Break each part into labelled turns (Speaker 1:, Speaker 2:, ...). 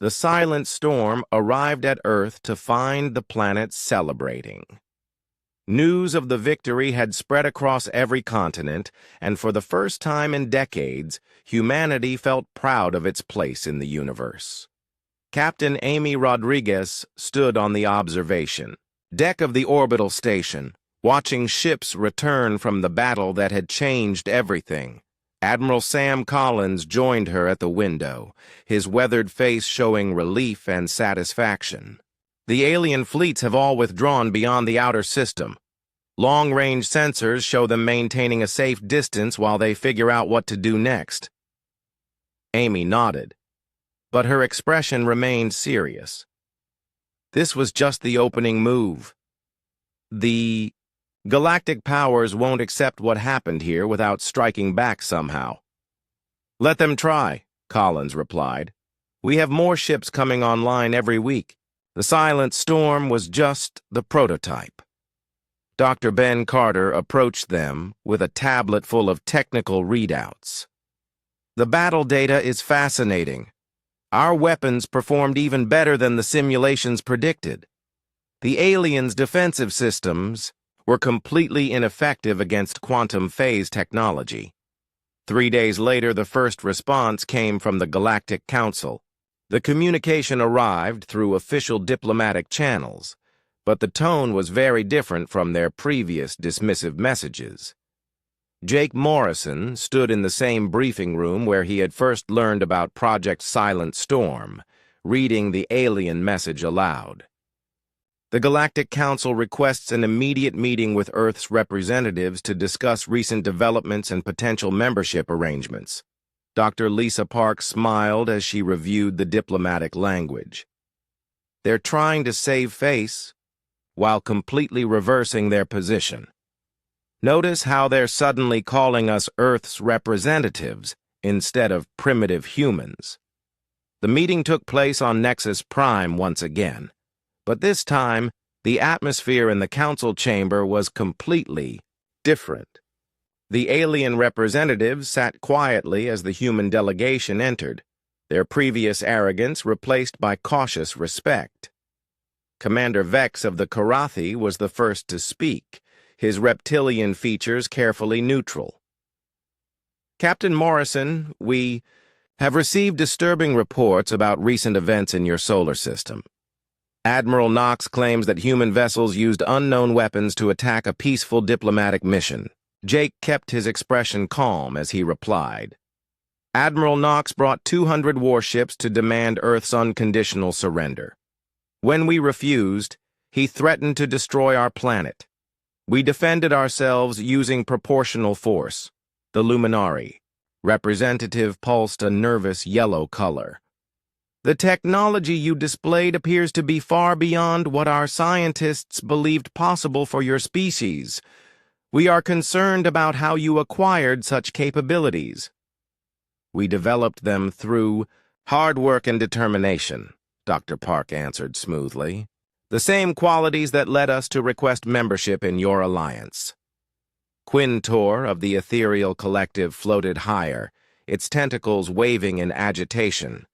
Speaker 1: The silent storm arrived at Earth to find the planet celebrating. News of the victory had spread across every continent, and for the first time in decades, humanity felt proud of its place in the universe. Captain Amy Rodriguez stood on the observation deck of the orbital station, watching ships return from the battle that had changed everything. Admiral Sam Collins joined her at the window, his weathered face showing relief and satisfaction. The alien fleets have all withdrawn beyond the outer system. Long-range sensors show them maintaining a safe distance while they figure out what to do next. Amy nodded, but her expression remained serious. This was just the opening move. The galactic powers won't accept what happened here without striking back somehow. Let them try, Collins replied. We have more ships coming online every week. The silent storm was just the prototype. Dr. Ben Carter approached them with a tablet full of technical readouts. The battle data is fascinating. Our weapons performed even better than the simulations predicted. The aliens' defensive systems were completely ineffective against quantum phase technology. 3 days later, the first response came from the Galactic Council. The communication arrived through official diplomatic channels, but the tone was very different from their previous dismissive messages. Jake Morrison stood in the same briefing room where he had first learned about Project Silent Storm, reading the alien message aloud. The Galactic Council requests an immediate meeting with Earth's representatives to discuss recent developments and potential membership arrangements. Dr. Lisa Park smiled as she reviewed the diplomatic language. They're trying to save face while completely reversing their position. Notice how they're suddenly calling us Earth's representatives instead of primitive humans. The meeting took place on Nexus Prime once again, but this time the atmosphere in the council chamber was completely different. The alien representatives sat quietly as the human delegation entered, their previous arrogance replaced by cautious respect. Commander Vex of the Karathi was the first to speak, his reptilian features carefully neutral. Captain Morrison, we have received disturbing reports about recent events in your solar system. Admiral Knox claims that human vessels used unknown weapons to attack a peaceful diplomatic mission. Jake kept his expression calm as he replied. Admiral Knox brought 200 warships to demand Earth's unconditional surrender. When we refused, he threatened to destroy our planet. We defended ourselves using proportional force. The Luminari. Representative pulsed a nervous yellow color. The technology you displayed appears to be far beyond what our scientists believed possible for your species. We are concerned about how you acquired such capabilities. We developed them through hard work and determination, Dr. Park answered smoothly. The same qualities that led us to request membership in your alliance. Quintor of the ethereal collective floated higher, its tentacles waving in agitation.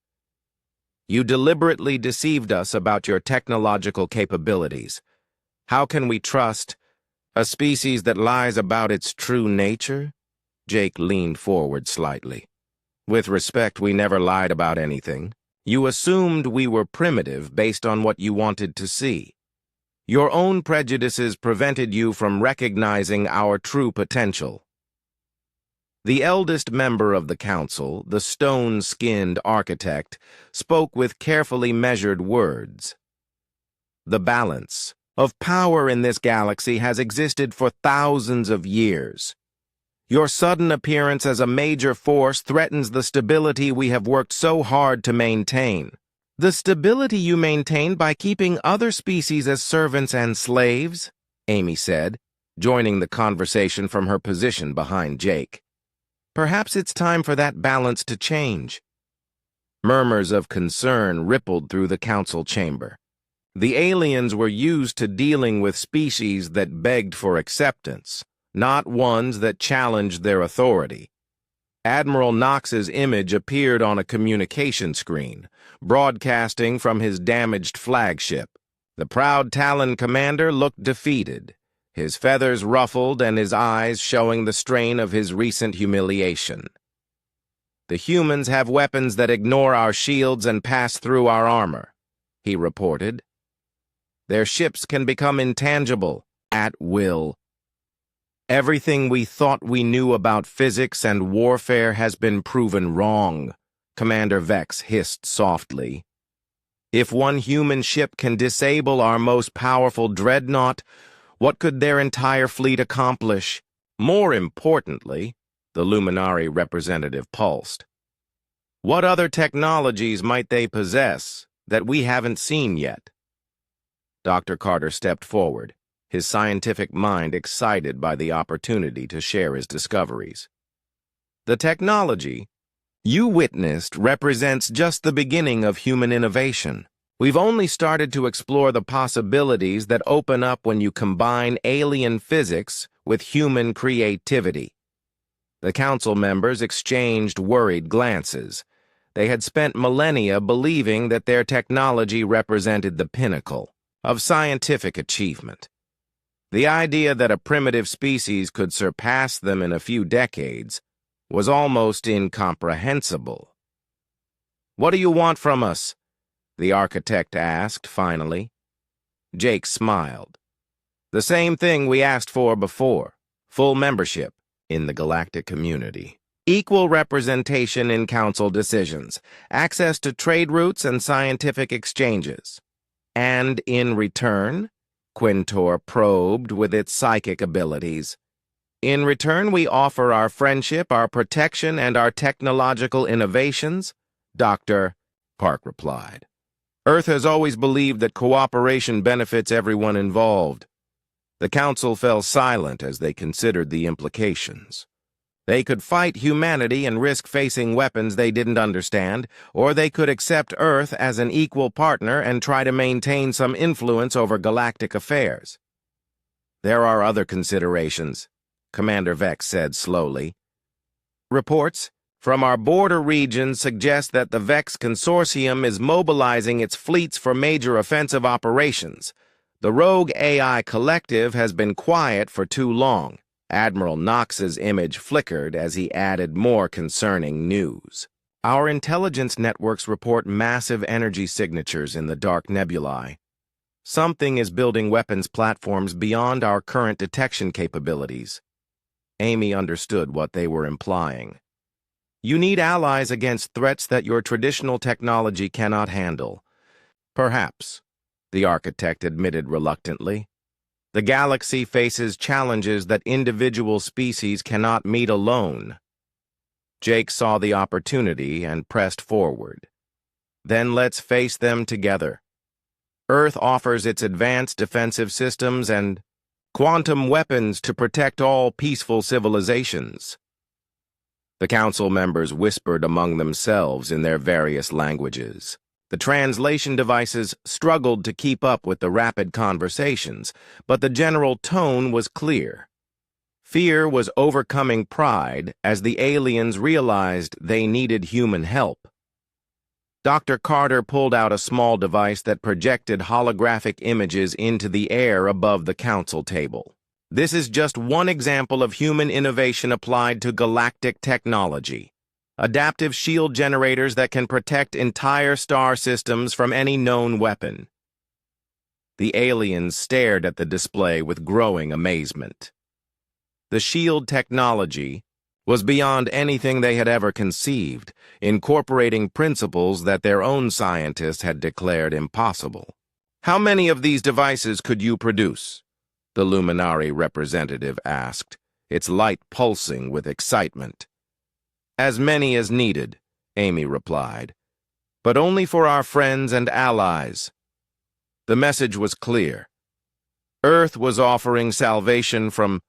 Speaker 1: You deliberately deceived us about your technological capabilities. How can we trust a species that lies about its true nature? Jake leaned forward slightly. With respect, we never lied about anything. You assumed we were primitive based on what you wanted to see. Your own prejudices prevented you from recognizing our true potential. The eldest member of the council, the stone-skinned architect, spoke with carefully measured words. The balance of power in this galaxy has existed for thousands of years. Your sudden appearance as a major force threatens the stability we have worked so hard to maintain. The stability you maintained by keeping other species as servants and slaves, Amy said, joining the conversation from her position behind Jake. Perhaps it's time for that balance to change. Murmurs of concern rippled through the council chamber. The aliens were used to dealing with species that begged for acceptance, not ones that challenged their authority. Admiral Knox's image appeared on a communication screen, broadcasting from his damaged flagship. The proud Talon commander looked defeated, his feathers ruffled and his eyes showing the strain of his recent humiliation. "The humans have weapons that ignore our shields and pass through our armor," he reported. "Their ships can become intangible, at will. Everything we thought we knew about physics and warfare has been proven wrong," Commander Vex hissed softly. "If one human ship can disable our most powerful dreadnought, what could their entire fleet accomplish? More importantly," the Luminari representative pulsed, "what other technologies might they possess that we haven't seen yet?" Dr. Carter stepped forward, his scientific mind excited by the opportunity to share his discoveries. "The technology you witnessed represents just the beginning of human innovation. We've only started to explore the possibilities that open up when you combine alien physics with human creativity." The council members exchanged worried glances. They had spent millennia believing that their technology represented the pinnacle of scientific achievement. The idea that a primitive species could surpass them in a few decades was almost incomprehensible. "What do you want from us?" the architect asked finally. Jake smiled. "The same thing we asked for before: full membership in the galactic community, equal representation in council decisions, access to trade routes and scientific exchanges. And in return," Quintor probed with its psychic abilities, "in return we offer our friendship, our protection, and our technological innovations." "Dr. Park replied, "Earth has always believed that cooperation benefits everyone involved." The council fell silent as they considered the implications. They could fight humanity and risk facing weapons they didn't understand, or they could accept Earth as an equal partner and try to maintain some influence over galactic affairs. "There are other considerations," Commander Vex said slowly. "Reports from our border regions suggest that the Vex Consortium is mobilizing its fleets for major offensive operations. The rogue AI collective has been quiet for too long." Admiral Knox's image flickered as he added more concerning news. "Our intelligence networks report massive energy signatures in the dark nebulae. Something is building weapons platforms beyond our current detection capabilities." Amy understood what they were implying. "You need allies against threats that your traditional technology cannot handle." "Perhaps," the architect admitted reluctantly. "The galaxy faces challenges that individual species cannot meet alone." Jake saw the opportunity and pressed forward. "Then let's face them together. Earth offers its advanced defensive systems and quantum weapons to protect all peaceful civilizations." The council members whispered among themselves in their various languages. The translation devices struggled to keep up with the rapid conversations, but the general tone was clear. Fear was overcoming pride as the aliens realized they needed human help. Dr. Carter pulled out a small device that projected holographic images into the air above the council table. "This is just one example of human innovation applied to galactic technology. Adaptive shield generators that can protect entire star systems from any known weapon." The aliens stared at the display with growing amazement. The shield technology was beyond anything they had ever conceived, incorporating principles that their own scientists had declared impossible. "How many of these devices could you produce?" the Luminari representative asked, its light pulsing with excitement. "As many as needed," Amy replied, "but only for our friends and allies." The message was clear. Earth was offering salvation from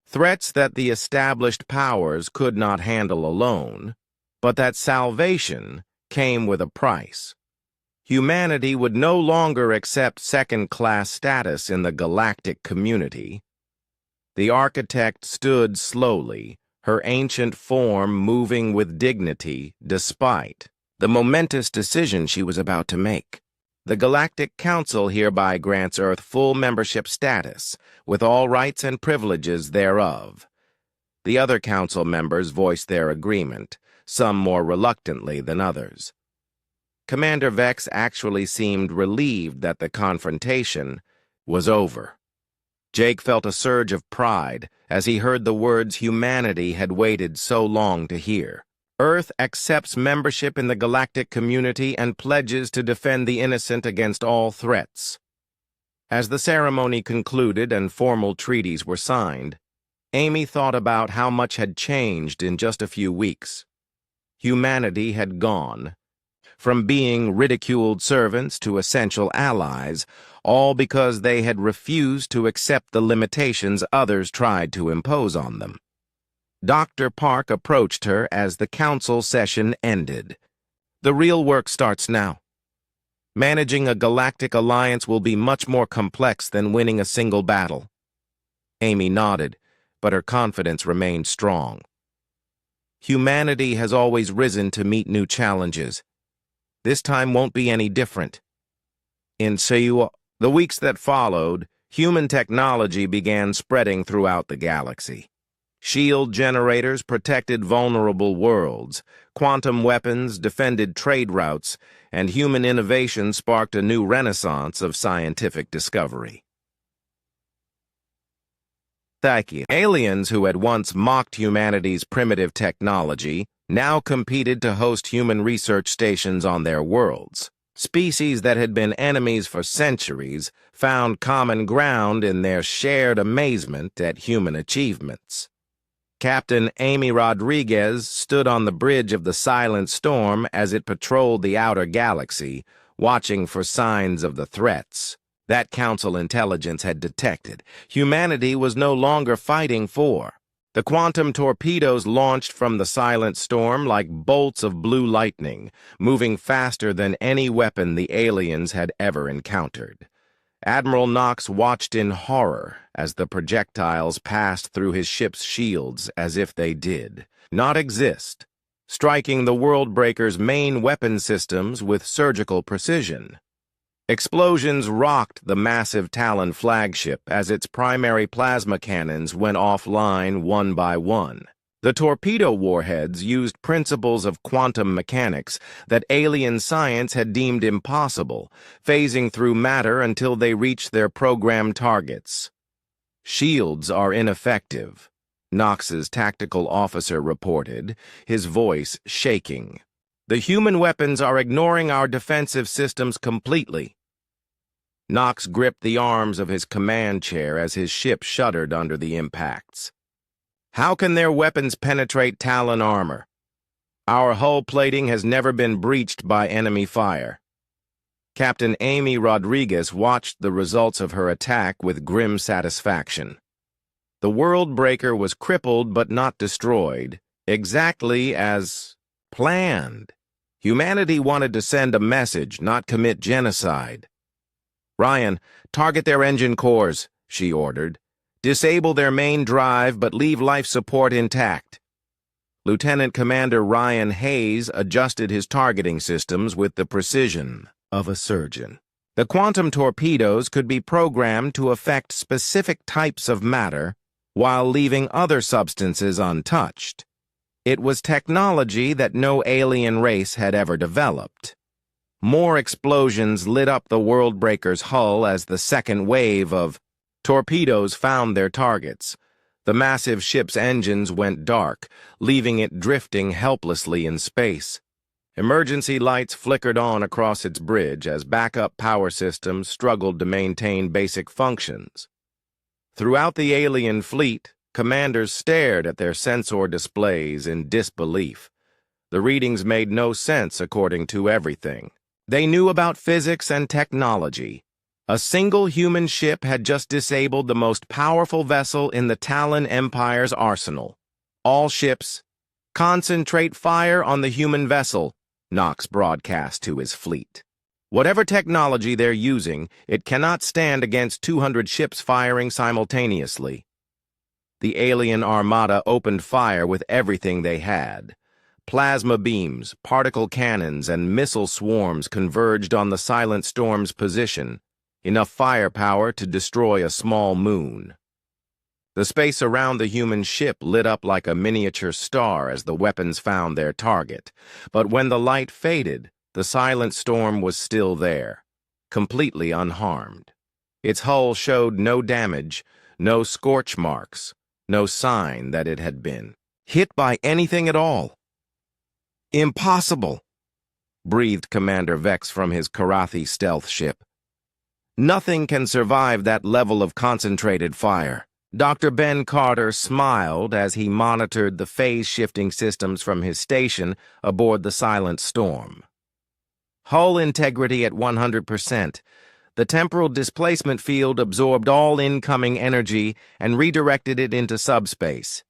Speaker 1: threats that the established powers could not handle alone, but that salvation came with a price. Humanity would no longer accept second-class status in the galactic community. The architect stood slowly, her ancient form moving with dignity despite the momentous decision she was about to make. The Galactic Council hereby grants Earth full membership status, with all rights and privileges thereof. The other council members voiced their agreement, some more reluctantly than others. Commander Vex actually seemed relieved that the confrontation was over. Jake felt a surge of pride as he heard the words humanity had waited so long to hear. Earth accepts membership in the galactic community and pledges to defend the innocent against all threats. As the ceremony concluded and formal treaties were signed, Amy thought about how much had changed in just a few weeks. Humanity had gone, from being ridiculed servants to essential allies, all because they had refused to accept the limitations others tried to impose on them. Dr. Park approached her as the council session ended. The real work starts now. Managing a galactic alliance will be much more complex than winning a single battle. Amy nodded, but her confidence remained strong. Humanity has always risen to meet new challenges. This time won't be any different. In the weeks that followed, human technology began spreading throughout the galaxy. Shield generators protected vulnerable worlds, quantum weapons defended trade routes, and human innovation sparked a new renaissance of scientific discovery. Aliens who had once mocked humanity's primitive technology now competed to host human research stations on their worlds. Species that had been enemies for centuries found common ground in their shared amazement at human achievements. Captain Amy Rodriguez stood on the bridge of the Silent Storm as it patrolled the outer galaxy, watching for signs of the threats that Council intelligence had detected. Humanity was no longer fighting for. The quantum torpedoes launched from the Silent Storm like bolts of blue lightning, moving faster than any weapon the aliens had ever encountered. Admiral Knox watched in horror as the projectiles passed through his ship's shields as if they did not exist, striking the Worldbreaker's main weapon systems with surgical precision. Explosions rocked the massive Talon flagship as its primary plasma cannons went offline one by one. The torpedo warheads used principles of quantum mechanics that alien science had deemed impossible, phasing through matter until they reached their programmed targets. "Shields are ineffective," Knox's tactical officer reported, his voice shaking. "The human weapons are ignoring our defensive systems completely." Knox gripped the arms of his command chair as his ship shuddered under the impacts. "How can their weapons penetrate Talon armor? Our hull plating has never been breached by enemy fire." Captain Amy Rodriguez watched the results of her attack with grim satisfaction. The Worldbreaker was crippled but not destroyed, exactly as planned. Humanity wanted to send a message, not commit genocide. "Ryan, target their engine cores," she ordered. "Disable their main drive, but leave life support intact." Lieutenant Commander Ryan Hayes adjusted his targeting systems with the precision of a surgeon. The quantum torpedoes could be programmed to affect specific types of matter while leaving other substances untouched. It was technology that no alien race had ever developed. More explosions lit up the Worldbreaker's hull as the second wave of torpedoes found their targets. The massive ship's engines went dark, leaving it drifting helplessly in space. Emergency lights flickered on across its bridge as backup power systems struggled to maintain basic functions. Throughout the alien fleet, commanders stared at their sensor displays in disbelief. The readings made no sense according to everything. They knew about physics and technology. A single human ship had just disabled the most powerful vessel in the Talon Empire's arsenal. "All ships, concentrate fire on the human vessel," Knox broadcast to his fleet. "Whatever technology they're using, it cannot stand against 200 ships firing simultaneously." The alien armada opened fire with everything they had. Plasma beams, particle cannons, and missile swarms converged on the Silent Storm's position, enough firepower to destroy a small moon. The space around the human ship lit up like a miniature star as the weapons found their target. But when the light faded, the Silent Storm was still there, completely unharmed. Its hull showed no damage, no scorch marks, no sign that it had been hit by anything at all. "Impossible," breathed Commander Vex from his Karathi stealth ship. "Nothing can survive that level of concentrated fire." Dr. Ben Carter smiled as he monitored the phase-shifting systems from his station aboard the Silent Storm. Hull integrity at 100%. The temporal displacement field absorbed all incoming energy and redirected it into subspace.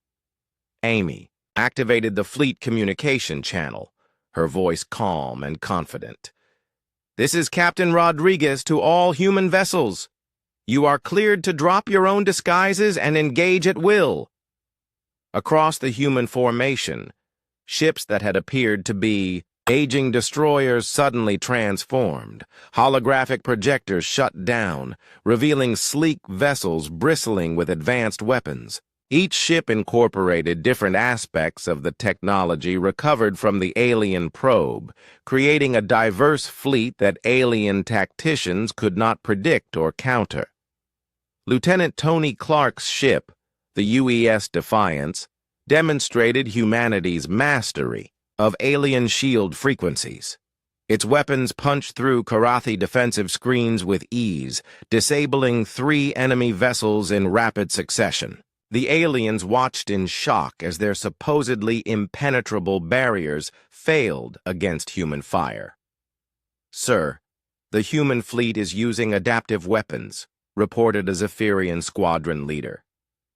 Speaker 1: Amy activated the fleet communication channel, her voice calm and confident. "This is Captain Rodriguez to all human vessels. You are cleared to drop your own disguises and engage at will." Across the human formation, ships that had appeared to be aging destroyers suddenly transformed. Holographic projectors shut down, revealing sleek vessels bristling with advanced weapons. Each ship incorporated different aspects of the technology recovered from the alien probe, creating a diverse fleet that alien tacticians could not predict or counter. Lieutenant Tony Clark's ship, the UES Defiance, demonstrated humanity's mastery of alien shield frequencies. Its weapons punched through Karathi defensive screens with ease, disabling 3 enemy vessels in rapid succession. The aliens watched in shock as their supposedly impenetrable barriers failed against human fire. "Sir, the human fleet is using adaptive weapons," reported a Zephyrian squadron leader.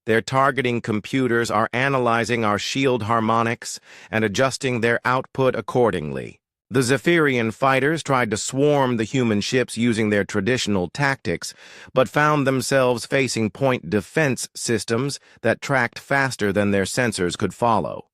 Speaker 1: "Their targeting computers are analyzing our shield harmonics and adjusting their output accordingly." The Zephyrian fighters tried to swarm the human ships using their traditional tactics, but found themselves facing point defense systems that tracked faster than their sensors could follow.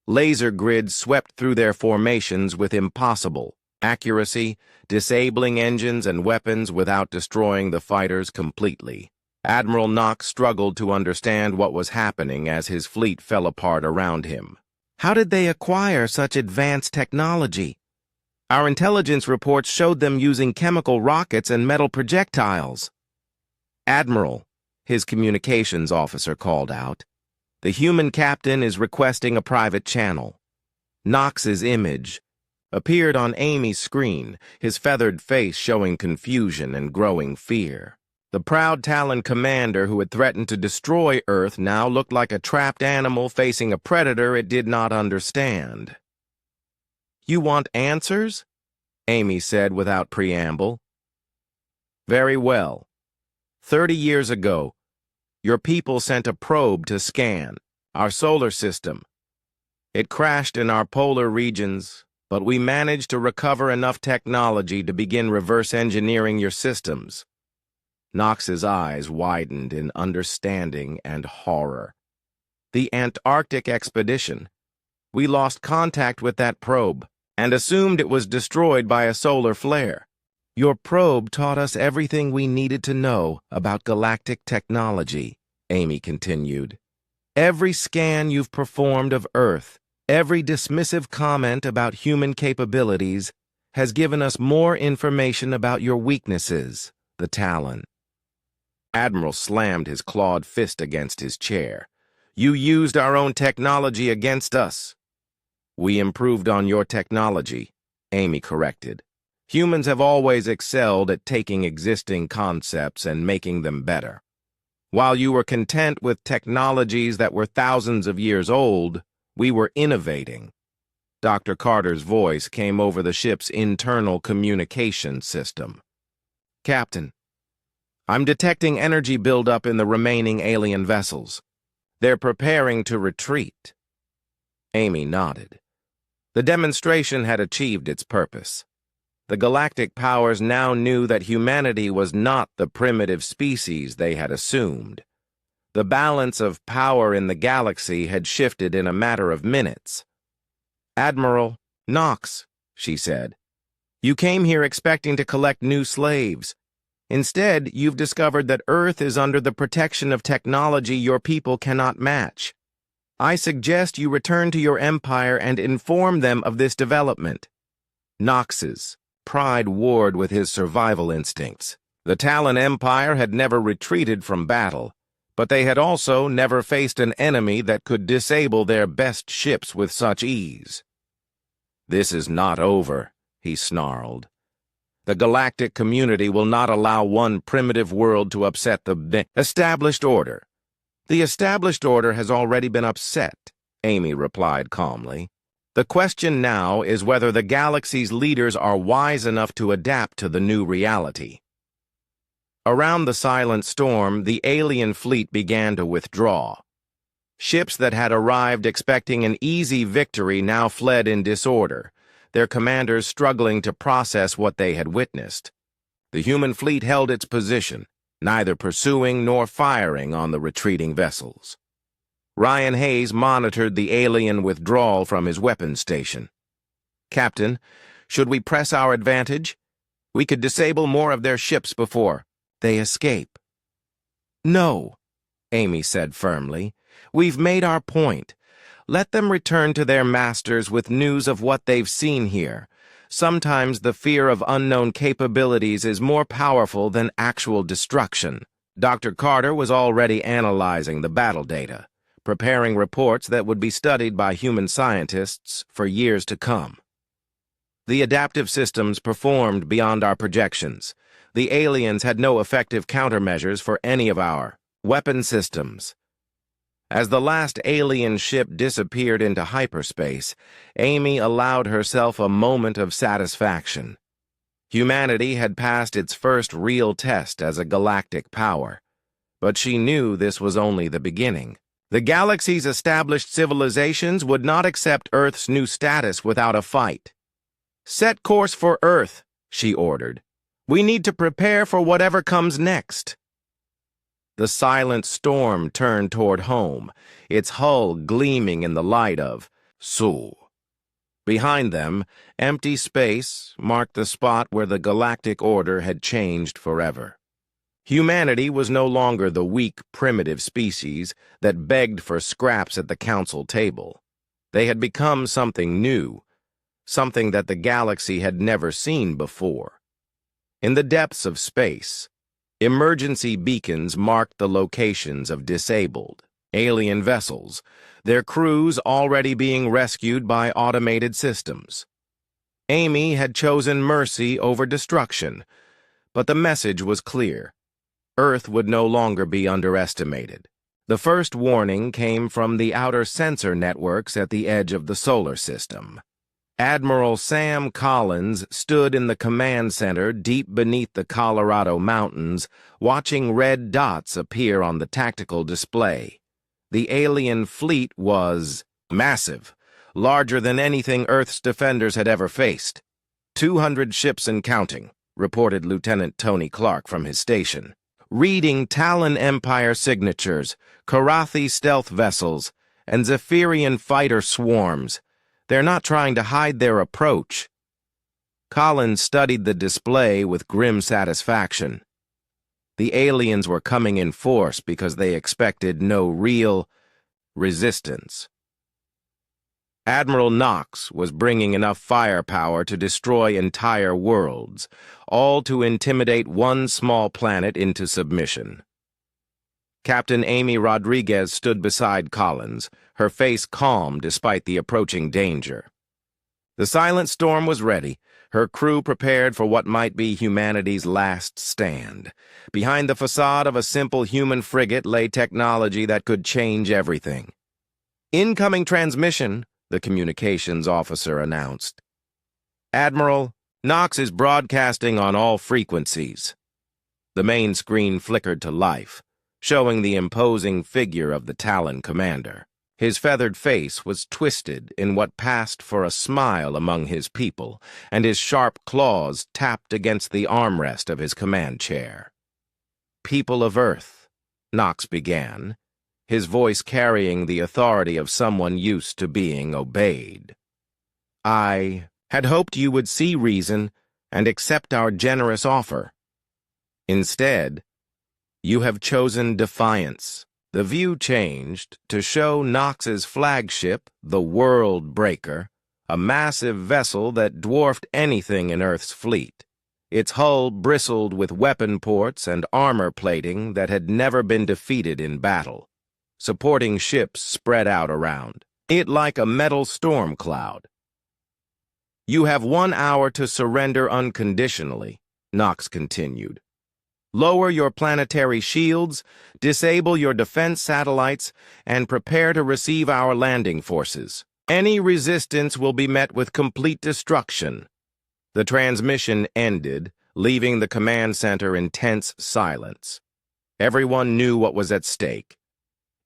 Speaker 1: Laser grids swept through their formations with impossible accuracy, disabling engines and weapons without destroying the fighters completely. Admiral Knox struggled to understand what was happening as his fleet fell apart around him. "How did they acquire such advanced technology? Our intelligence reports showed them using chemical rockets and metal projectiles." "Admiral," his communications officer called out, "the human captain is requesting a private channel." Knox's image appeared on Amy's screen, his feathered face showing confusion and growing fear. The proud Talon commander who had threatened to destroy Earth now looked like a trapped animal facing a predator it did not understand. "You want answers?" Amy said without preamble. "Very well. 30 years ago, your people sent a probe to scan our solar system. It crashed in our polar regions, but we managed to recover enough technology to begin reverse engineering your systems." Knox's eyes widened in understanding and horror. "The Antarctic expedition. We lost contact with that probe and assumed it was destroyed by a solar flare. Your probe taught us everything we needed to know about galactic technology," Amy continued. "Every scan you've performed of Earth, every dismissive comment about human capabilities has given us more information about your weaknesses, the Talon." Admiral slammed his clawed fist against his chair. "You used our own technology against us." "We improved on your technology," Amy corrected. "Humans have always excelled at taking existing concepts and making them better. While you were content with technologies that were thousands of years old, we were innovating." Dr. Carter's voice came over the ship's internal communication system. "Captain, I'm detecting energy buildup in the remaining alien vessels. They're preparing to retreat." Amy nodded. The demonstration had achieved its purpose. The galactic powers now knew that humanity was not the primitive species they had assumed. The balance of power in the galaxy had shifted in a matter of minutes. "Admiral Knox," she said, "you came here expecting to collect new slaves. Instead, you've discovered that Earth is under the protection of technology your people cannot match. I suggest you return to your empire and inform them of this development." Knox's pride warred with his survival instincts. The Talon Empire had never retreated from battle, but they had also never faced an enemy that could disable their best ships with such ease. "This is not over," he snarled. "The galactic community will not allow one primitive world to upset the established order." "The established order has already been upset," Amy replied calmly. "The question now is whether the galaxy's leaders are wise enough to adapt to the new reality." Around the silent storm, the alien fleet began to withdraw. Ships that had arrived expecting an easy victory now fled in disorder, their commanders struggling to process what they had witnessed. The human fleet held its position, neither pursuing nor firing on the retreating vessels. Ryan Hayes monitored the alien withdrawal from his weapons station. "Captain, should we press our advantage? We could disable more of their ships before they escape." "No," Amy said firmly. "We've made our point. Let them return to their masters with news of what they've seen here. Sometimes the fear of unknown capabilities is more powerful than actual destruction." Dr. Carter was already analyzing the battle data, preparing reports that would be studied by human scientists for years to come. "The adaptive systems performed beyond our projections. The aliens had no effective countermeasures for any of our weapon systems." As the last alien ship disappeared into hyperspace, Amy allowed herself a moment of satisfaction. Humanity had passed its first real test as a galactic power, but she knew this was only the beginning. The galaxy's established civilizations would not accept Earth's new status without a fight. "Set course for Earth," she ordered. "We need to prepare for whatever comes next." The silent storm turned toward home, its hull gleaming in the light of Sol. Behind them, empty space marked the spot where the galactic order had changed forever. Humanity was no longer the weak, primitive species that begged for scraps at the council table. They had become something new, something that the galaxy had never seen before. In the depths of space, emergency beacons marked the locations of disabled alien vessels, their crews already being rescued by automated systems. Amy had chosen mercy over destruction, but the message was clear. Earth would no longer be underestimated. The first warning came from the outer sensor networks at the edge of the solar system. Admiral Sam Collins stood in the command center deep beneath the Colorado mountains, watching red dots appear on the tactical display. The alien fleet was massive, larger than anything Earth's defenders had ever faced. 200 ships and counting, reported Lieutenant Tony Clark from his station. Reading Talon Empire signatures, Karathi stealth vessels, and Zephyrian fighter swarms. They're not trying to hide their approach. Collins studied the display with grim satisfaction. The aliens were coming in force because they expected no real resistance. Admiral Knox was bringing enough firepower to destroy entire worlds, all to intimidate one small planet into submission. Captain Amy Rodriguez stood beside Collins, her face calm despite the approaching danger. The silent storm was ready, her crew prepared for what might be humanity's last stand. Behind the facade of a simple human frigate lay technology that could change everything. "Incoming transmission," the communications officer announced. "Admiral, Knox is broadcasting on all frequencies." The main screen flickered to life, showing the imposing figure of the Talon commander. His feathered face was twisted in what passed for a smile among his people, and his sharp claws tapped against the armrest of his command chair. "People of Earth," Knox began, his voice carrying the authority of someone used to being obeyed. "I had hoped you would see reason and accept our generous offer. Instead, you have chosen defiance." The view changed to show Nox's flagship, the World Breaker, a massive vessel that dwarfed anything in Earth's fleet. Its hull bristled with weapon ports and armor plating that had never been defeated in battle. Supporting ships spread out around it like a metal storm cloud. "You have 1 hour to surrender unconditionally," Nox continued. "Lower your planetary shields, disable your defense satellites, and prepare to receive our landing forces. Any resistance will be met with complete destruction." The transmission ended, leaving the command center in tense silence. Everyone knew what was at stake.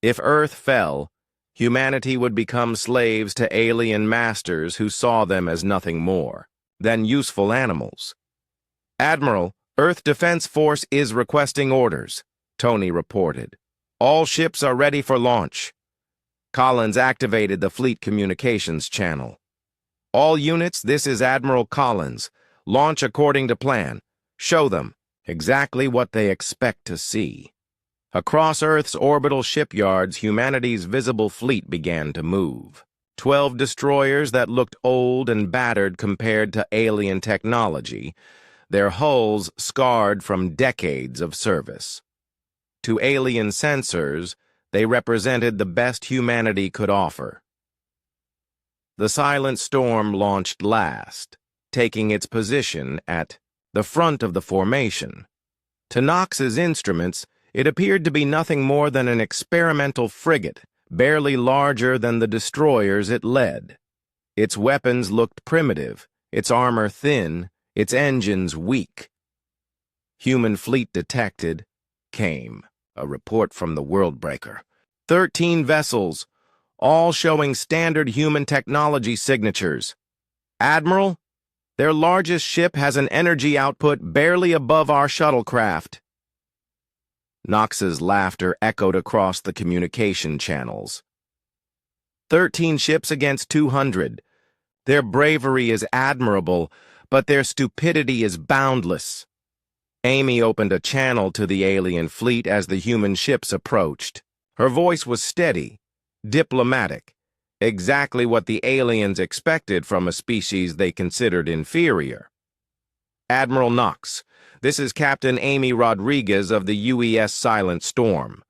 Speaker 1: If Earth fell, humanity would become slaves to alien masters who saw them as nothing more than useful animals. "Admiral, Earth Defense Force is requesting orders," Tony reported. "All ships are ready for launch." Collins activated the fleet communications channel. "All units, this is Admiral Collins. Launch according to plan. Show them exactly what they expect to see." Across Earth's orbital shipyards, humanity's visible fleet began to move. 12 destroyers that looked old and battered compared to alien technology, their hulls scarred from decades of service. To alien sensors, they represented the best humanity could offer. The Silent Storm launched last, taking its position at the front of the formation. To Nox's instruments, it appeared to be nothing more than an experimental frigate, barely larger than the destroyers it led. Its weapons looked primitive, its armor thin, its engines weak. "Human fleet detected," came a report from the Worldbreaker. 13 vessels, all showing standard human technology signatures. "Admiral, their largest ship has an energy output barely above our shuttlecraft." Nox's laughter echoed across the communication channels. 13 ships against 200. Their bravery is admirable, but their stupidity is boundless. Amy opened a channel to the alien fleet as the human ships approached. Her voice was steady, diplomatic, exactly what the aliens expected from a species they considered inferior. "Admiral Nox, this is Captain Amy Rodriguez of the UES Silent Storm.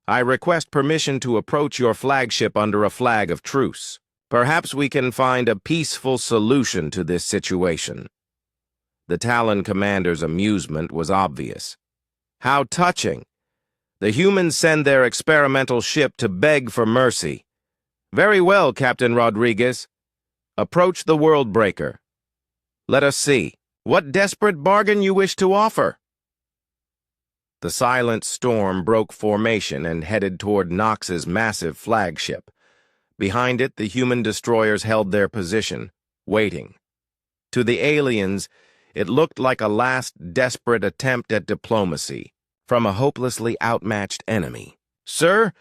Speaker 1: I request permission to approach your flagship under a flag of truce. Perhaps we can find a peaceful solution to this situation." The Talon commander's amusement was obvious. "How touching! The humans send their experimental ship to beg for mercy. Very well, Captain Rodriguez. Approach the Worldbreaker. Let us see what desperate bargain you wish to offer." The Silent Storm broke formation and headed toward Nox's massive flagship. Behind it, the human destroyers held their position, waiting. To the aliens, it looked like a last desperate attempt at diplomacy from a hopelessly outmatched enemy. "Sir,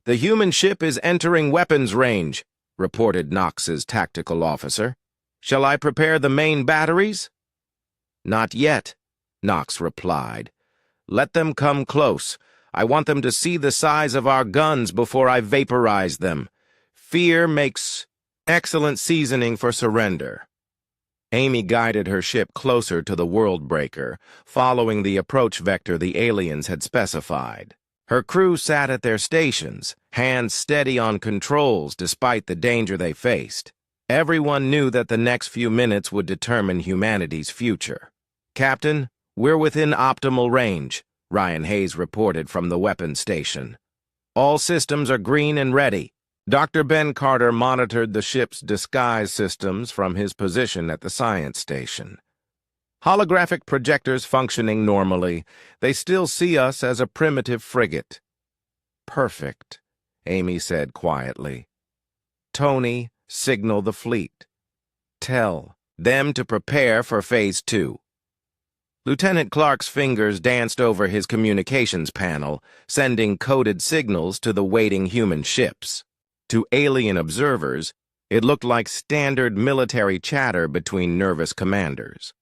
Speaker 1: the human ship is entering weapons range," reported Nox's tactical officer. "Shall I prepare the main batteries?" "Not yet," Nox replied. "Let them come close. I want them to see the size of our guns before I vaporize them. Fear makes excellent seasoning for surrender." Amy guided her ship closer to the Worldbreaker, following the approach vector the aliens had specified. Her crew sat at their stations, hands steady on controls despite the danger they faced. Everyone knew that the next few minutes would determine humanity's future. "Captain, we're within optimal range," Ryan Hayes reported from the weapons station. "All systems are green and ready." Dr. Ben Carter monitored the ship's disguise systems from his position at the science station. "Holographic projectors functioning normally. They still see us as a primitive frigate." "Perfect," Amy said quietly. "Tony, signal the fleet. Tell them to prepare for Phase 2. Lieutenant Clark's fingers danced over his communications panel, sending coded signals to the waiting human ships. To alien observers, it looked like standard military chatter between nervous commanders.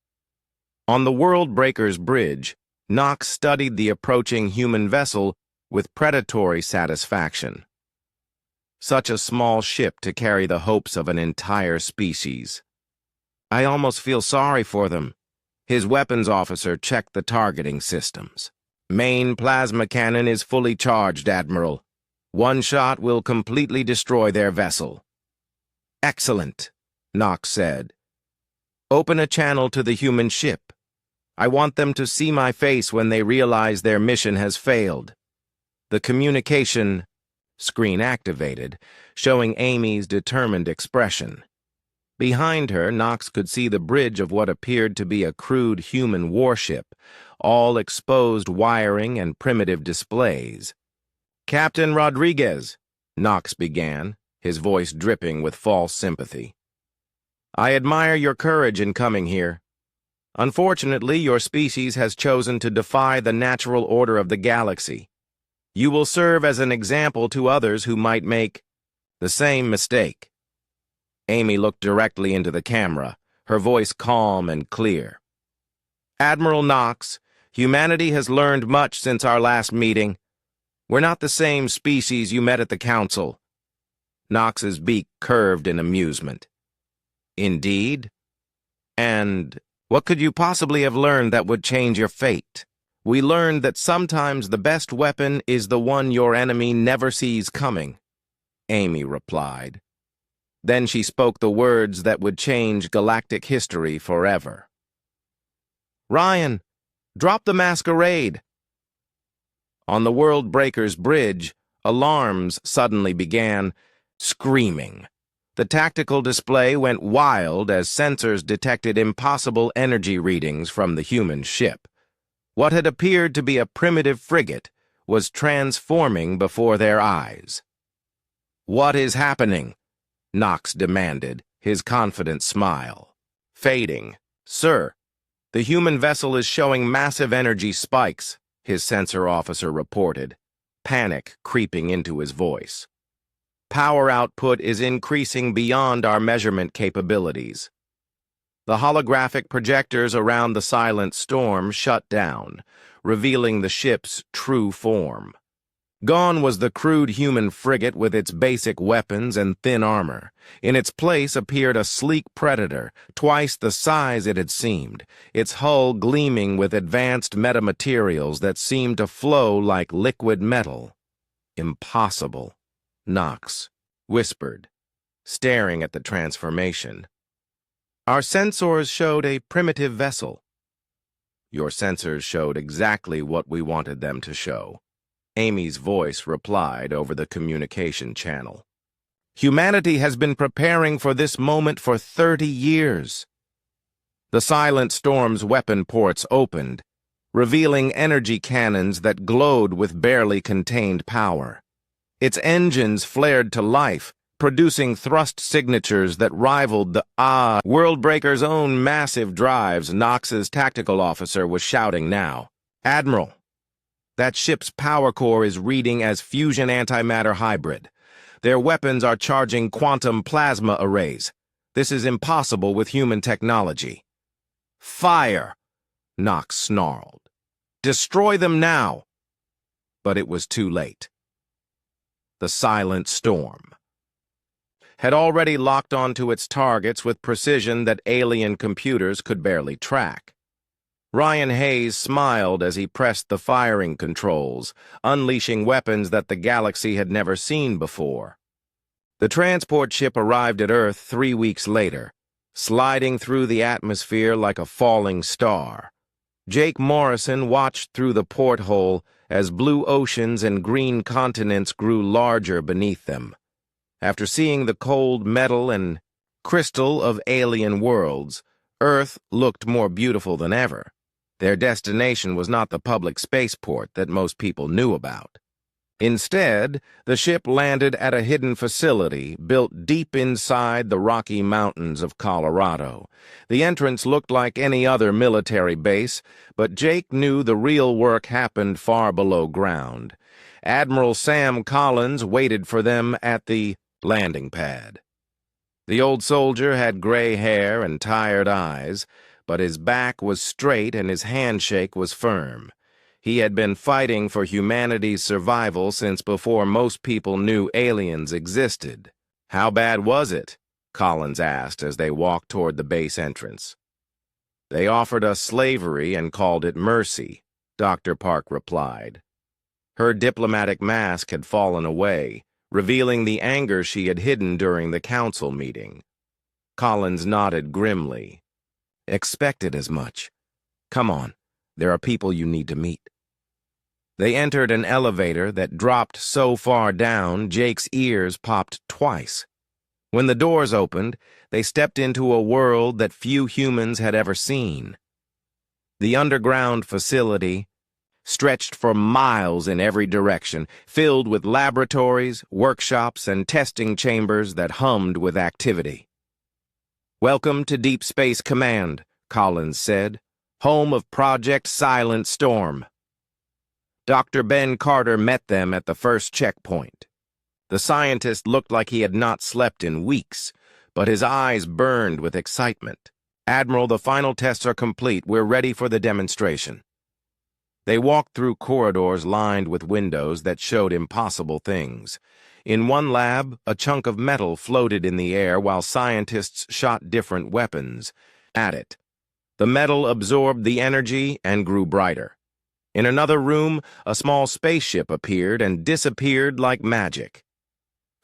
Speaker 1: On the World Breaker's bridge, Knox studied the approaching human vessel with predatory satisfaction. Such a small ship to carry the hopes of an entire species. I almost feel sorry for them. His weapons officer checked the targeting systems. Main plasma cannon is fully charged, Admiral. One shot will completely destroy their vessel. Excellent, Knox said. Open a channel to the human ship. I want them to see my face when they realize their mission has failed. The communication screen activated, showing Amy's determined expression. Behind her, Knox could see the bridge of what appeared to be a crude human warship, all exposed wiring and primitive displays. Captain Rodriguez, Knox began, his voice dripping with false sympathy. I admire your courage in coming here. Unfortunately, your species has chosen to defy the natural order of the galaxy. You will serve as an example to others who might make the same mistake. Amy looked directly into the camera, her voice calm and clear. Admiral Knox, humanity has learned much since our last meeting. We're not the same species you met at the Council. Knox's beak curved in amusement. Indeed? And what could you possibly have learned that would change your fate? We learned that sometimes the best weapon is the one your enemy never sees coming, Amy replied. Then she spoke the words that would change galactic history forever. Ryan, drop the masquerade. On the World Breaker's bridge, alarms suddenly began screaming. The tactical display went wild as sensors detected impossible energy readings from the human ship. What had appeared to be a primitive frigate was transforming before their eyes. What is happening? Knox demanded, his confident smile fading. Sir, the human vessel is showing massive energy spikes, his sensor officer reported, panic creeping into his voice. Power output is increasing beyond our measurement capabilities. The holographic projectors around the silent storm shut down, revealing the ship's true form. Gone was the crude human frigate with its basic weapons and thin armor. In its place appeared a sleek predator, twice the size it had seemed, its hull gleaming with advanced metamaterials that seemed to flow like liquid metal. Impossible, Knox whispered, staring at the transformation. Our sensors showed a primitive vessel. Your sensors showed exactly what we wanted them to show. Amy's voice replied over the communication channel. Humanity has been preparing for this moment for 30 years. The silent storm's weapon ports opened, revealing energy cannons that glowed with barely contained power. Its engines flared to life, producing thrust signatures that rivaled the Worldbreaker's own massive drives. Knox's tactical officer was shouting now. Admiral, that ship's power core is reading as fusion antimatter hybrid. Their weapons are charging quantum plasma arrays. This is impossible with human technology. Fire, Knox snarled. Destroy them now. But it was too late. The silent storm had already locked onto its targets with precision that alien computers could barely track. Ryan Hayes smiled as he pressed the firing controls, unleashing weapons that the galaxy had never seen before. The transport ship arrived at Earth 3 weeks later, sliding through the atmosphere like a falling star. Jake Morrison watched through the porthole as blue oceans and green continents grew larger beneath them. After seeing the cold metal and crystal of alien worlds, Earth looked more beautiful than ever. Their destination was not the public spaceport that most people knew about. Instead, the ship landed at a hidden facility built deep inside the Rocky Mountains of Colorado. The entrance looked like any other military base, but Jake knew the real work happened far below ground. Admiral Sam Collins waited for them at the landing pad. The old soldier had gray hair and tired eyes, but his back was straight and his handshake was firm. He had been fighting for humanity's survival since before most people knew aliens existed. "How bad was it?" Collins asked as they walked toward the base entrance. "They offered us slavery and called it mercy," Dr. Park replied. Her diplomatic mask had fallen away, revealing the anger she had hidden during the council meeting. Collins nodded grimly. "Expected as much. Come on, there are people you need to meet." They entered an elevator that dropped so far down, Jake's ears popped twice. When the doors opened, they stepped into a world that few humans had ever seen. The underground facility stretched for miles in every direction, filled with laboratories, workshops, and testing chambers that hummed with activity. "Welcome to Deep Space Command," Collins said, "home of Project Silent Storm." Dr. Ben Carter met them at the first checkpoint. The scientist looked like he had not slept in weeks, but his eyes burned with excitement. "Admiral, the final tests are complete. We're ready for the demonstration." They walked through corridors lined with windows that showed impossible things. In one lab, a chunk of metal floated in the air while scientists shot different weapons at it. The metal absorbed the energy and grew brighter. In another room, a small spaceship appeared and disappeared like magic.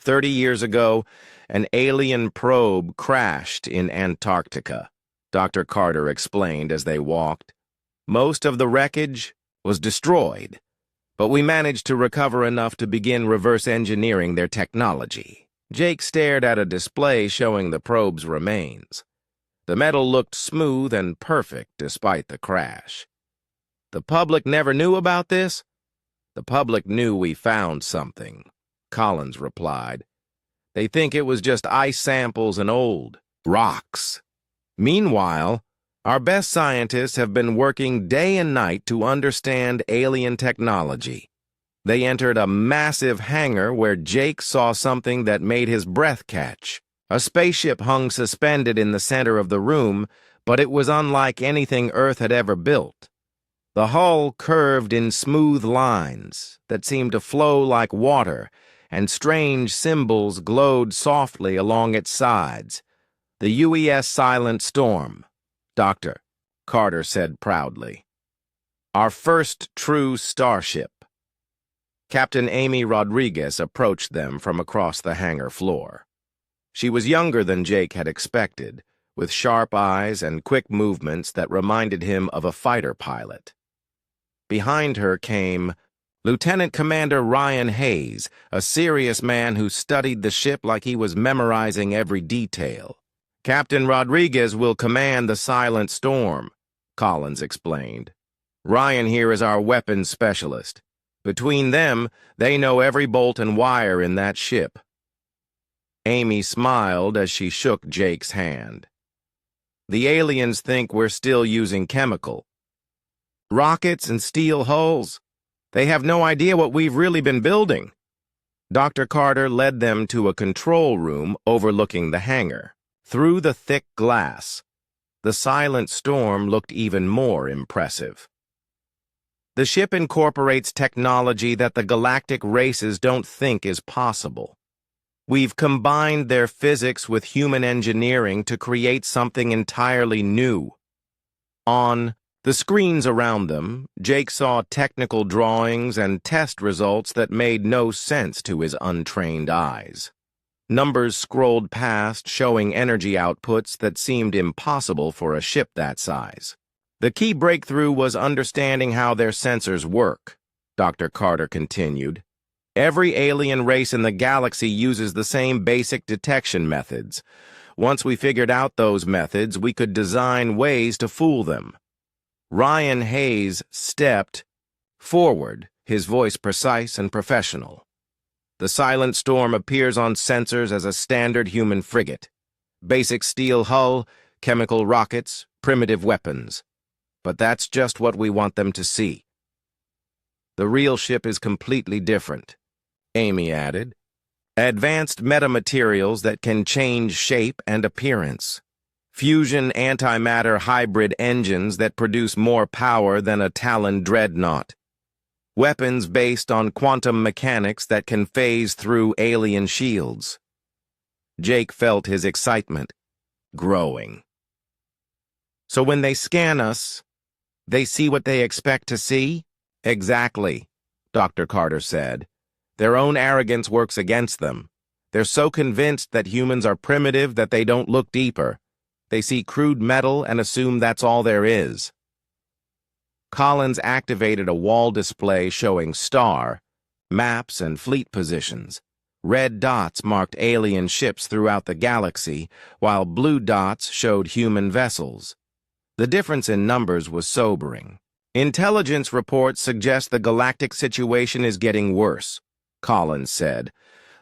Speaker 1: 30 years ago, an alien probe crashed in Antarctica, Dr. Carter explained as they walked. "Most of the wreckage was destroyed, but we managed to recover enough to begin reverse engineering their technology." Jake stared at a display showing the probe's remains. The metal looked smooth and perfect despite the crash. "The public never knew about this?" "The public knew we found something," Collins replied. "They think it was just ice samples and old rocks." Meanwhile, our best scientists have been working day and night to understand alien technology. They entered a massive hangar where Jake saw something that made his breath catch. A spaceship hung suspended in the center of the room, but it was unlike anything Earth had ever built. The hull curved in smooth lines that seemed to flow like water, and strange symbols glowed softly along its sides. "The UES Silent Storm," Dr. Carter said proudly. "Our first true starship." Captain Amy Rodriguez approached them from across the hangar floor. She was younger than Jake had expected, with sharp eyes and quick movements that reminded him of a fighter pilot. Behind her came Lieutenant Commander Ryan Hayes, a serious man who studied the ship like he was memorizing every detail. "Captain Rodriguez will command the Silent Storm," Collins explained. "Ryan here is our weapons specialist. Between them, they know every bolt and wire in that ship." Amy smiled as she shook Jake's hand. "The aliens think we're still using chemical rockets and steel hulls. They have no idea what we've really been building." Dr. Carter led them to a control room overlooking the hangar. Through the thick glass, the Silent Storm looked even more impressive. The ship incorporates technology that the galactic races don't think is possible. We've combined their physics with human engineering to create something entirely new. On the screens around them, Jake saw technical drawings and test results that made no sense to his untrained eyes. Numbers scrolled past showing energy outputs that seemed impossible for a ship that size. "The key breakthrough was understanding how their sensors work," Dr. Carter continued. "Every alien race in the galaxy uses the same basic detection methods. Once we figured out those methods, we could design ways to fool them." Ryan Hayes stepped forward his voice precise and professional. The Silent Storm appears on sensors as a standard human frigate. Basic steel hull, chemical rockets, primitive weapons. But that's just what we want them to see. The real ship is completely different, Amy added. Advanced metamaterials that can change shape and appearance. Fusion antimatter hybrid engines that produce more power than a Talon dreadnought. Weapons based on quantum mechanics that can phase through alien shields. Jake felt his excitement growing. So when they scan us, they see what they expect to see? Exactly, Dr. Carter said. Their own arrogance works against them. They're so convinced that humans are primitive that they don't look deeper. They see crude metal and assume that's all there is. Collins activated a wall display showing star, maps, and fleet positions. Red dots marked alien ships throughout the galaxy, while blue dots showed human vessels. The difference in numbers was sobering. Intelligence reports suggest the galactic situation is getting worse, Collins said.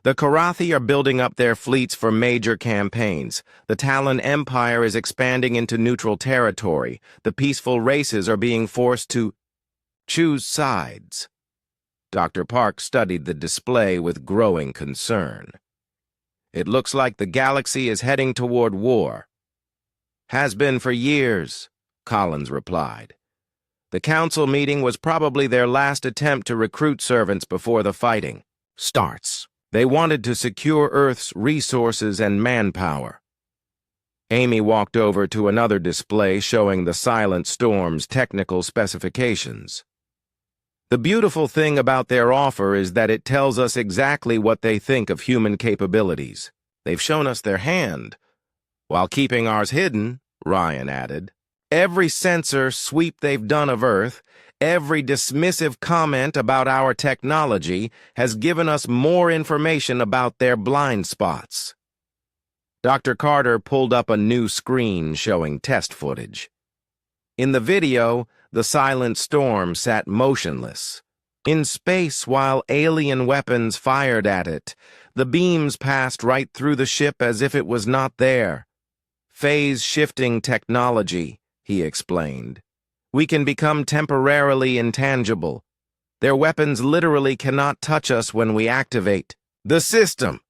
Speaker 1: The Karathi are building up their fleets for major campaigns. The Talon Empire is expanding into neutral territory. The peaceful races are being forced to choose sides. Dr. Park studied the display with growing concern. It looks like the galaxy is heading toward war. Has been for years, Collins replied. The council meeting was probably their last attempt to recruit servants before the fighting starts. They wanted to secure Earth's resources and manpower. Amy walked over to another display showing the Silent Storm's technical specifications. The beautiful thing about their offer is that it tells us exactly what they think of human capabilities. They've shown us their hand, while keeping ours hidden, Ryan added. Every censor sweep they've done of Earth, every dismissive comment about our technology has given us more information about their blind spots. Dr. Carter pulled up a new screen showing test footage. In the video, the Silent Storm sat motionless. In space, while alien weapons fired at it, the beams passed right through the ship as if it was not there. Phase-shifting technology, he explained. We can become temporarily intangible. Their weapons literally cannot touch us when we activate the system.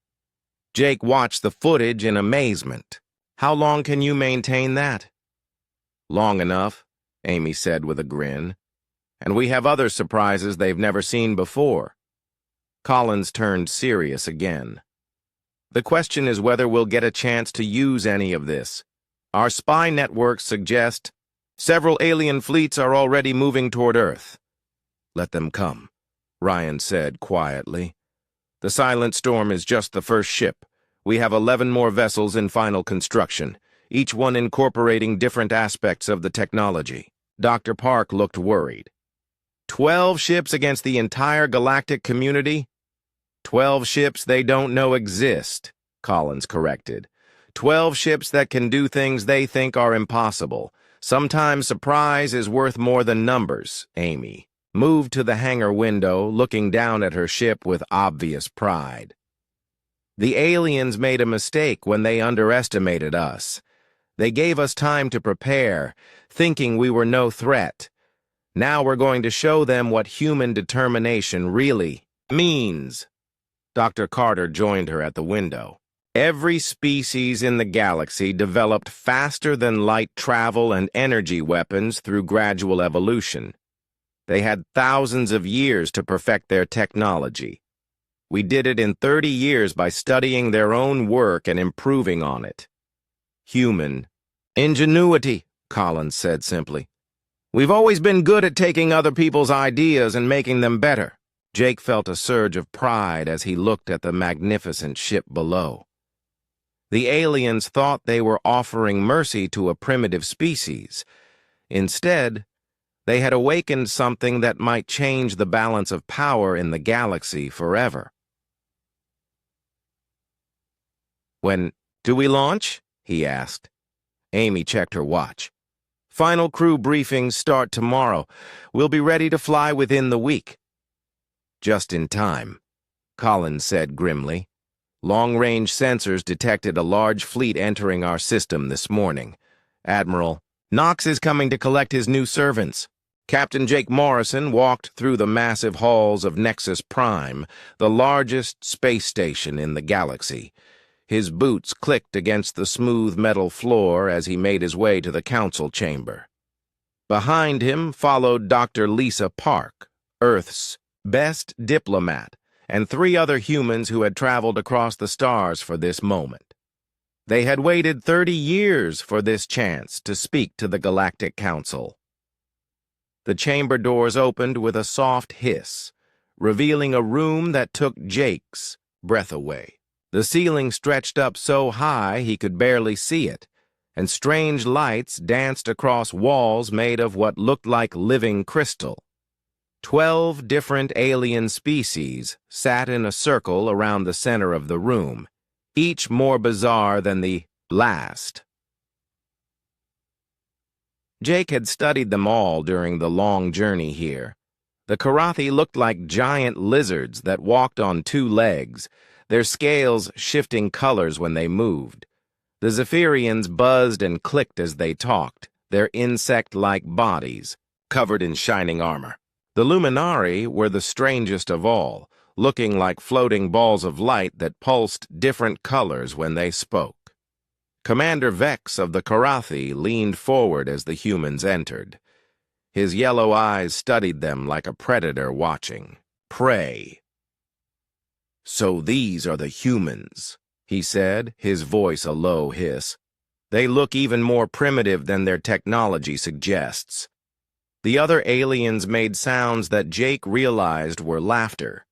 Speaker 1: Jake watched the footage in amazement. How long can you maintain that? Long enough, Amy said with a grin. And we have other surprises they've never seen before. Collins turned serious again. The question is whether we'll get a chance to use any of this. Our spy networks suggest several alien fleets are already moving toward Earth. Let them come, Ryan said quietly. The Silent Storm is just the first ship. We have 11 more vessels in final construction, each one incorporating different aspects of the technology. Dr. Park looked worried. 12 ships against the entire galactic community? 12 ships they don't know exist, Collins corrected. 12 ships that can do things they think are impossible. Sometimes surprise is worth more than numbers, Amy moved to the hangar window, looking down at her ship with obvious pride. The aliens made a mistake when they underestimated us. They gave us time to prepare, thinking we were no threat. Now we're going to show them what human determination really means. Dr. Carter joined her at the window. Every species in the galaxy developed faster-than-light travel and energy weapons through gradual evolution. They had thousands of years to perfect their technology. We did it in 30 years by studying their own work and improving on it. Human ingenuity, Collins said simply. We've always been good at taking other people's ideas and making them better. Jake felt a surge of pride as he looked at the magnificent ship below. The aliens thought they were offering mercy to a primitive species. Instead, they had awakened something that might change the balance of power in the galaxy forever. When do we launch? He asked. Amy checked her watch. Final crew briefings start tomorrow. We'll be ready to fly within the week. Just in time, Collins said grimly. Long-range sensors detected a large fleet entering our system this morning. Admiral, Knox is coming to collect his new servants. Captain Jake Morrison walked through the massive halls of Nexus Prime, the largest space station in the galaxy. His boots clicked against the smooth metal floor as he made his way to the council chamber. Behind him followed Dr. Lisa Park, Earth's best diplomat, and 3 other humans who had traveled across the stars for this moment. They had waited 30 years for this chance to speak to the Galactic Council. The chamber doors opened with a soft hiss, revealing a room that took Jake's breath away. The ceiling stretched up so high he could barely see it, and strange lights danced across walls made of what looked like living crystal. 12 different alien species sat in a circle around the center of the room, each more bizarre than the last. Jake had studied them all during the long journey here. The Karathi looked like giant lizards that walked on 2 legs, their scales shifting colors when they moved. The Zephyrians buzzed and clicked as they talked, their insect-like bodies covered in shining armor. The Luminari were the strangest of all, looking like floating balls of light that pulsed different colors when they spoke. Commander Vex of the Karathi leaned forward as the humans entered. His yellow eyes studied them like a predator watching prey. "So these are the humans," he said, his voice a low hiss. "They look even more primitive than their technology suggests." The other aliens made sounds that Jake realized were laughter.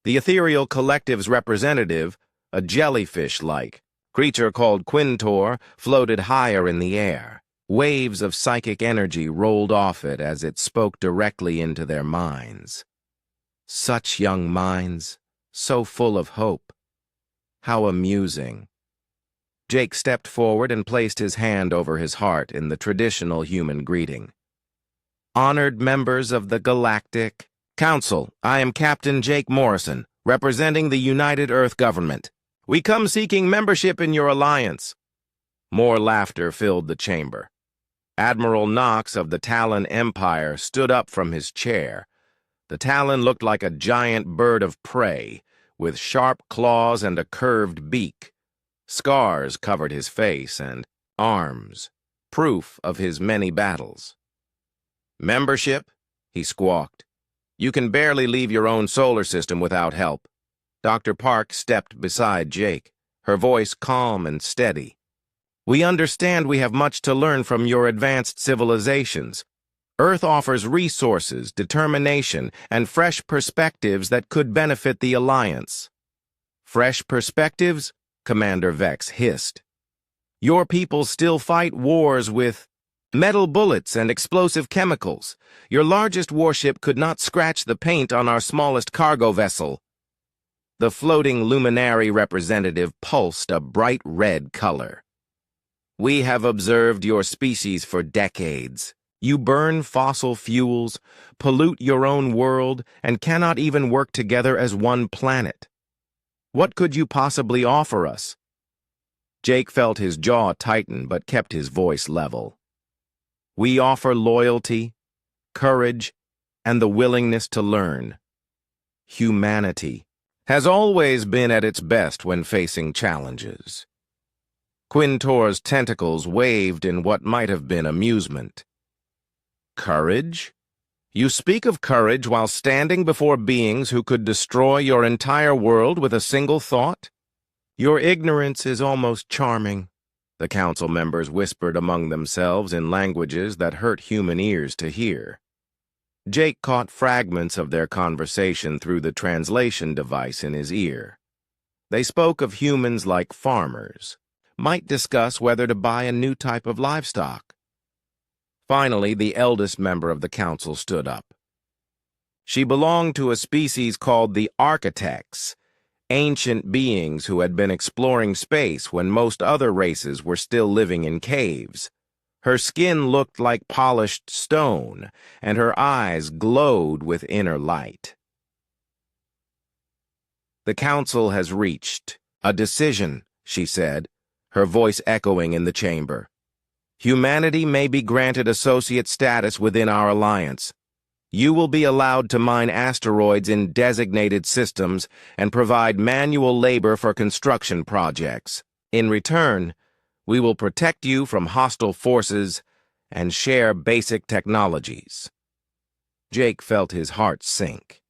Speaker 1: The ethereal collective's representative, a jellyfish-like creature called Quintor, floated higher in the air. Waves of psychic energy rolled off it as it spoke directly into their minds. Such young minds, so full of hope. How amusing. Jake stepped forward and placed his hand over his heart in the traditional human greeting. "Honored members of the Galactic Council, I am Captain Jake Morrison, representing the United Earth Government. We come seeking membership in your alliance." More laughter filled the chamber. Admiral Knox of the Talon Empire stood up from his chair. The Talon looked like a giant bird of prey, with sharp claws and a curved beak. Scars covered his face and arms, proof of his many battles. "Membership?" he squawked. "You can barely leave your own solar system without help." Dr. Park stepped beside Jake, her voice calm and steady. "We understand we have much to learn from your advanced civilizations. Earth offers resources, determination, and fresh perspectives that could benefit the Alliance." "Fresh perspectives?" Commander Vex hissed. "Your people still fight wars with metal bullets and explosive chemicals. Your largest warship could not scratch the paint on our smallest cargo vessel." The floating luminary representative pulsed a bright red color. "We have observed your species for decades. You burn fossil fuels, pollute your own world, and cannot even work together as one planet. What could you possibly offer us?" Jake felt his jaw tighten but kept his voice level. "We offer loyalty, courage, and the willingness to learn. Humanity has always been at its best when facing challenges." Quintor's tentacles waved in what might have been amusement. "Courage? You speak of courage while standing before beings who could destroy your entire world with a single thought? Your ignorance is almost charming," the council members whispered among themselves in languages that hurt human ears to hear. Jake caught fragments of their conversation through the translation device in his ear. They spoke of humans like farmers, might discuss whether to buy a new type of livestock. Finally, the eldest member of the council stood up. She belonged to a species called the Architects, ancient beings who had been exploring space when most other races were still living in caves. Her skin looked like polished stone, and her eyes glowed with inner light. The Council has reached a decision, she said, her voice echoing in the chamber. Humanity may be granted associate status within our alliance. You will be allowed to mine asteroids in designated systems and provide manual labor for construction projects. In return, we will protect you from hostile forces and share basic technologies. Jake felt his heart sink.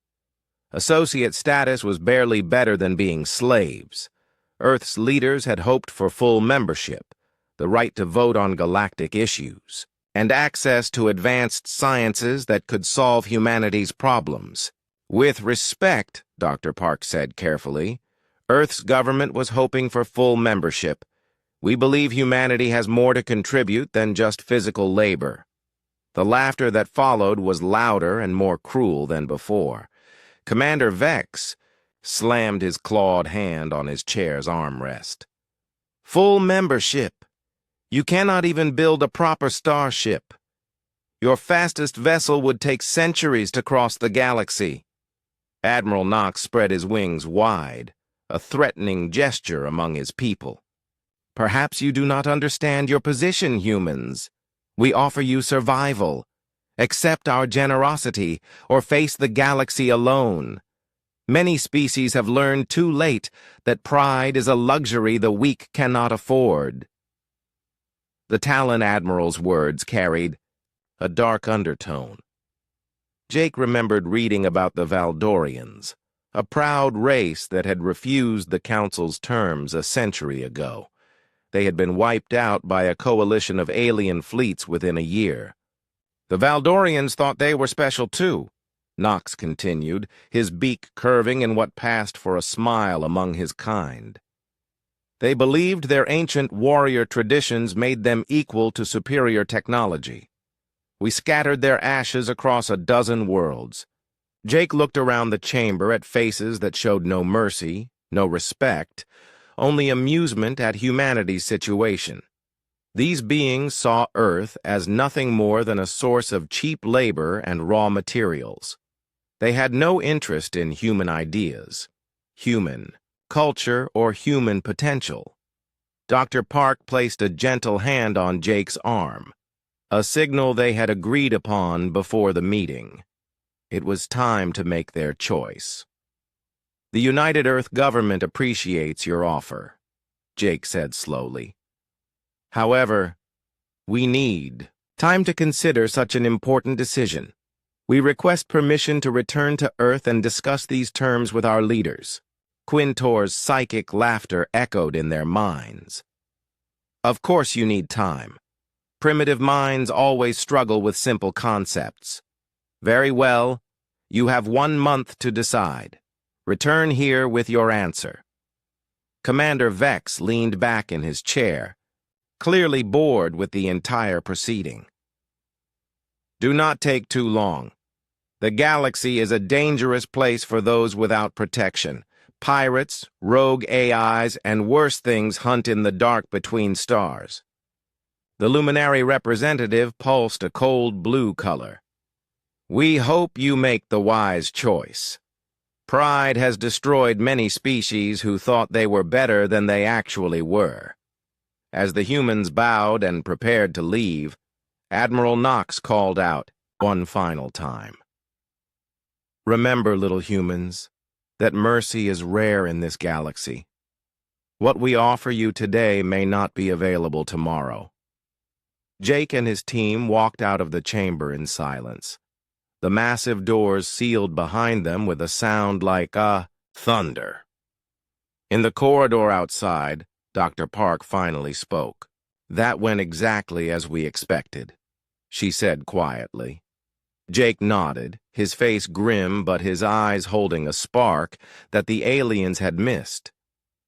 Speaker 1: Associate status was barely better than being slaves. Earth's leaders had hoped for full membership, the right to vote on galactic issues, and access to advanced sciences that could solve humanity's problems. With respect, Dr. Park said carefully, Earth's government was hoping for full membership. We believe humanity has more to contribute than just physical labor. The laughter that followed was louder and more cruel than before. Commander Vex slammed his clawed hand on his chair's armrest. Full membership. You cannot even build a proper starship. Your fastest vessel would take centuries to cross the galaxy. Admiral Knox spread his wings wide, a threatening gesture among his people. Perhaps you do not understand your position, humans. We offer you survival. Accept our generosity, or face the galaxy alone. Many species have learned too late that pride is a luxury the weak cannot afford. The Talon Admiral's words carried a dark undertone. Jake remembered reading about the Valdorians, a proud race that had refused the Council's terms a century ago. They had been wiped out by a coalition of alien fleets within a year. The Valdorians thought they were special too, Knox continued, his beak curving in what passed for a smile among his kind. They believed their ancient warrior traditions made them equal to superior technology. We scattered their ashes across a dozen worlds. Jake looked around the chamber at faces that showed no mercy, no respect, only amusement at humanity's situation. These beings saw Earth as nothing more than a source of cheap labor and raw materials. They had no interest in human ideas, human culture, or human potential. Dr. Park placed a gentle hand on Jake's arm, a signal they had agreed upon before the meeting. It was time to make their choice. The United Earth government appreciates your offer, Jake said slowly. However, we need time to consider such an important decision. We request permission to return to Earth and discuss these terms with our leaders. Quintor's psychic laughter echoed in their minds. Of course you need time. Primitive minds always struggle with simple concepts. Very well, you have 1 month to decide. Return here with your answer. Commander Vex leaned back in his chair, clearly bored with the entire proceeding. Do not take too long. The galaxy is a dangerous place for those without protection. Pirates, rogue AIs, and worse things hunt in the dark between stars. The luminary representative pulsed a cold blue color. We hope you make the wise choice. Pride has destroyed many species who thought they were better than they actually were. As the humans bowed and prepared to leave, Admiral Knox called out one final time. Remember, little humans, that mercy is rare in this galaxy. What we offer you today may not be available tomorrow. Jake and his team walked out of the chamber in silence. The massive doors sealed behind them with a sound like thunder. In the corridor outside, Dr. Park finally spoke. That went exactly as we expected, she said quietly. Jake nodded, his face grim but his eyes holding a spark that the aliens had missed.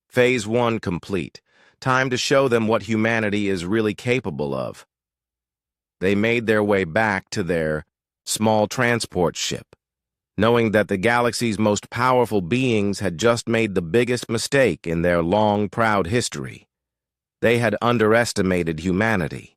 Speaker 1: Phase 1 complete. Time to show them what humanity is really capable of. They made their way back to their small transport ship, knowing that the galaxy's most powerful beings had just made the biggest mistake in their long, proud history. They had underestimated humanity.